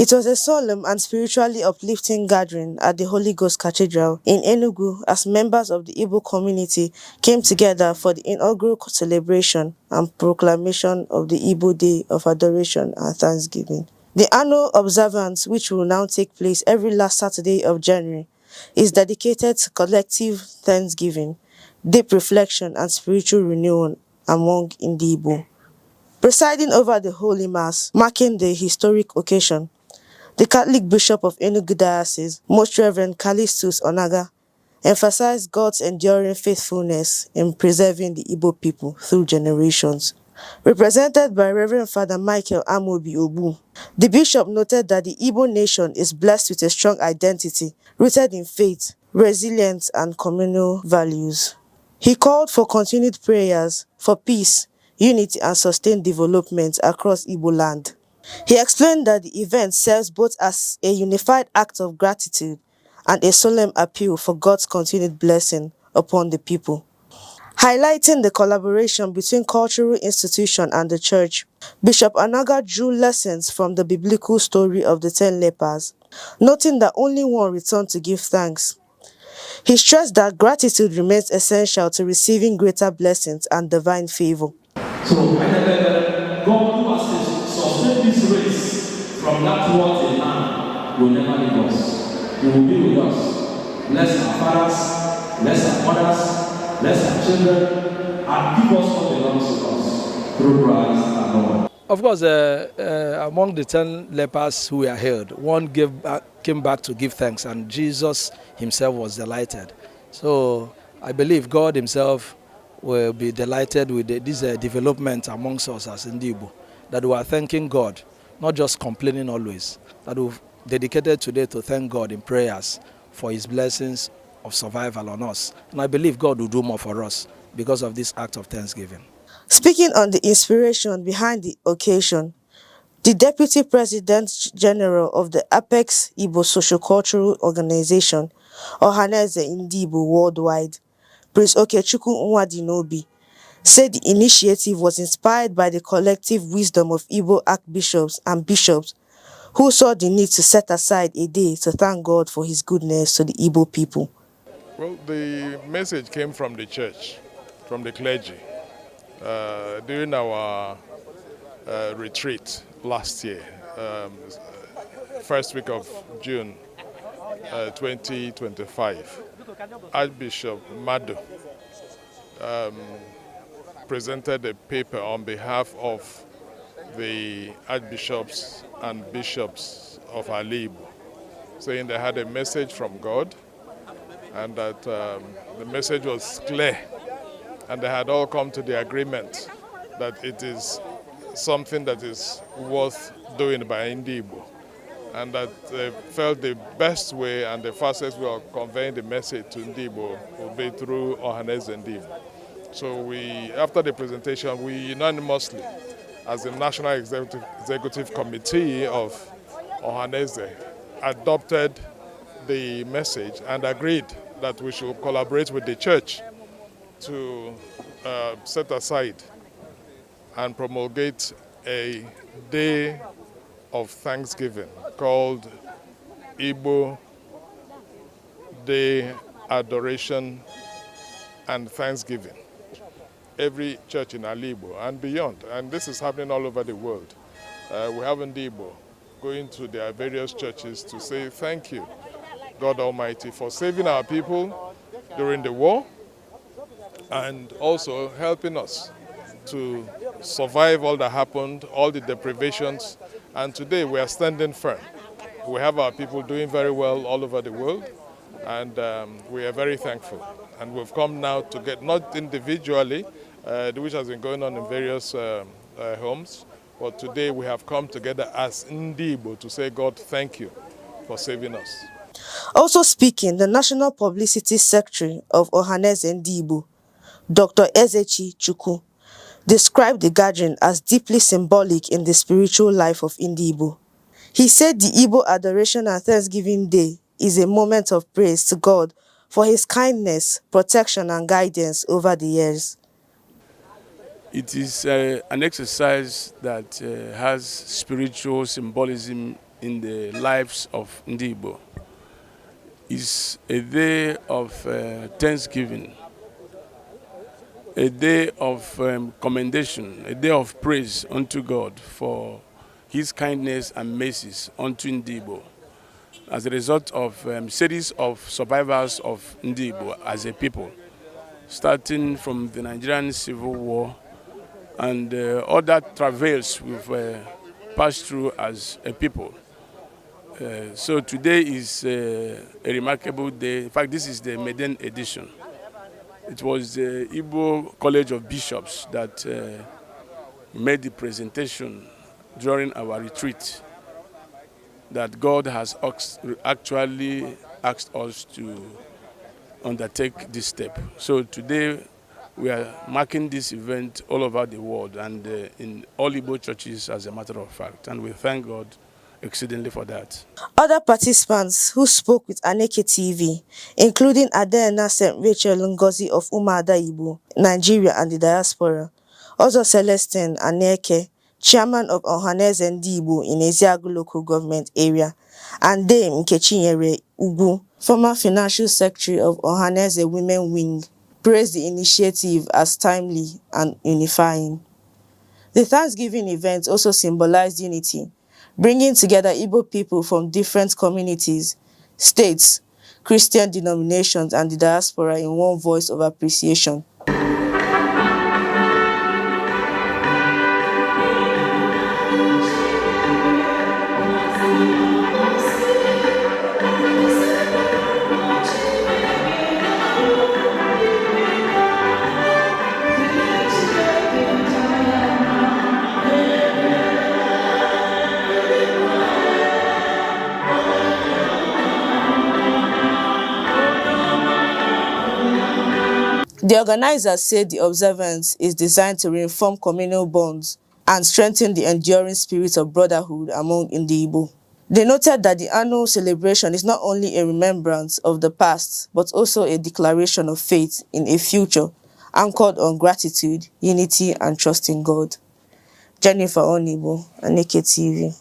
It was a solemn and spiritually uplifting gathering at the Holy Ghost Cathedral in Enugu as members of the Igbo community came together for the inaugural celebration and proclamation of the Igbo Day of Adoration and Thanksgiving. The annual observance, which will now take place every last Saturday of January, is dedicated to collective thanksgiving, deep reflection and spiritual renewal among Ndi Igbo. Presiding over the Holy Mass, marking the historic occasion, the Catholic Bishop of Enugu Diocese, Most Reverend Callistus Onaga, emphasized God's enduring faithfulness in preserving the Igbo people through generations. Represented by Reverend Father Michael Amobi Obubu, the bishop noted that the Igbo nation is blessed with a strong identity rooted in faith, resilience, and communal values. He called for continued prayers for peace, unity, and sustained development across Igbo land. He explained that the event serves both as a unified act of gratitude and a solemn appeal for God's continued blessing upon the people. Highlighting the collaboration between cultural institution and the church, Bishop Onaga drew lessons from the biblical story of the 10 lepers, noting that only one returned to give thanks. He stressed that gratitude remains essential to receiving greater blessings and divine favor. So I that God who has sustained this race from that world till now will never leave us. He will be with us. Bless our fathers, bless our mothers, bless our children, and give us what belongs to us through Christ our Lord. Of course, among the 10 lepers who were healed, one came back to give thanks, and Jesus himself was delighted. So I believe God himself will be delighted with this development amongst us as Ndigbo, that we are thanking God, not just complaining always, that we've dedicated today to thank God in prayers for his blessings of survival on us. And I believe God will do more for us because of this act of thanksgiving. Speaking on the inspiration behind the occasion, the Deputy President General of the Apex Igbo Sociocultural Organization, Ohanaeze Ndigbo Worldwide, Prince Okey Nwadinobi, said the initiative was inspired by the collective wisdom of Igbo Archbishops and Bishops who saw the need to set aside a day to thank God for his goodness to the Igbo people. Well, the message came from the church, from the clergy. During our retreat last year, first week of June 2025, Archbishop Madu presented a paper on behalf of the Archbishops and Bishops of Igbo, saying they had a message from God and that the message was clear, and they had all come to the agreement that it is something that is worth doing by Ndigbo, and that they felt the best way and the fastest way of conveying the message to Ndigbo would be through Ohanaeze Ndigbo. So after the presentation, we unanimously, as the National Executive Committee of Ohanaeze, adopted the message and agreed that we should collaborate with the church to set aside and promulgate a day of thanksgiving called Igbo Day Adoration and Thanksgiving. Every church in Igbo and beyond, and this is happening all over the world. We have Ndigbo going to their various churches to say thank you, God Almighty, for saving our people during the war and also helping us to survive all that happened, all the deprivations, and today we are standing firm. We have our people doing very well all over the world, and we are very thankful. And we've come now to get, not individually, which has been going on in various homes, but today we have come together as Ndigbo to say, God, thank you for saving us. Also speaking, the National Publicity Secretary of Ohanaeze Ndigbo, Dr. Ezechi Chukwu, described the gathering as deeply symbolic in the spiritual life of Ndigbo. He said the Igbo Adoration and Thanksgiving Day is a moment of praise to God for his kindness, protection, and guidance over the years. It is an exercise that has spiritual symbolism in the lives of Ndigbo. It's a day of thanksgiving, a day of commendation, a day of praise unto God for his kindness and mercies unto Ndigbo, as a result of a series of survivors of Ndigbo as a people, starting from the Nigerian Civil War and other travails we've passed through as a people. So today is a remarkable day. In fact, this is the maiden edition. It was the Igbo College of Bishops that made the presentation during our retreat that God has actually asked us to undertake this step. So today we are marking this event all over the world and in all Igbo churches, as a matter of fact. And we thank God exceedingly for that. Other participants who spoke with Ndi TV, including Adena St. Rachel Ngozi of Ndi Igbo, Nigeria and the diaspora, also Celestine Aneke, chairman of Ohanaeze Ndigbo in Eziagu local government area, and Dame Nkechinyere Ugu, former financial secretary of Ohanaeze Women Wing, praised the initiative as timely and unifying. The Thanksgiving event also symbolized unity, bringing together Igbo people from different communities, states, Christian denominations, and the diaspora in one voice of appreciation. The organizers said the observance is designed to reinform communal bonds and strengthen the enduring spirit of brotherhood among Ndi Igbo. They noted that the annual celebration is not only a remembrance of the past, but also a declaration of faith in a future anchored on gratitude, unity, and trust in God. Jennifer Onigbo, Okey TV.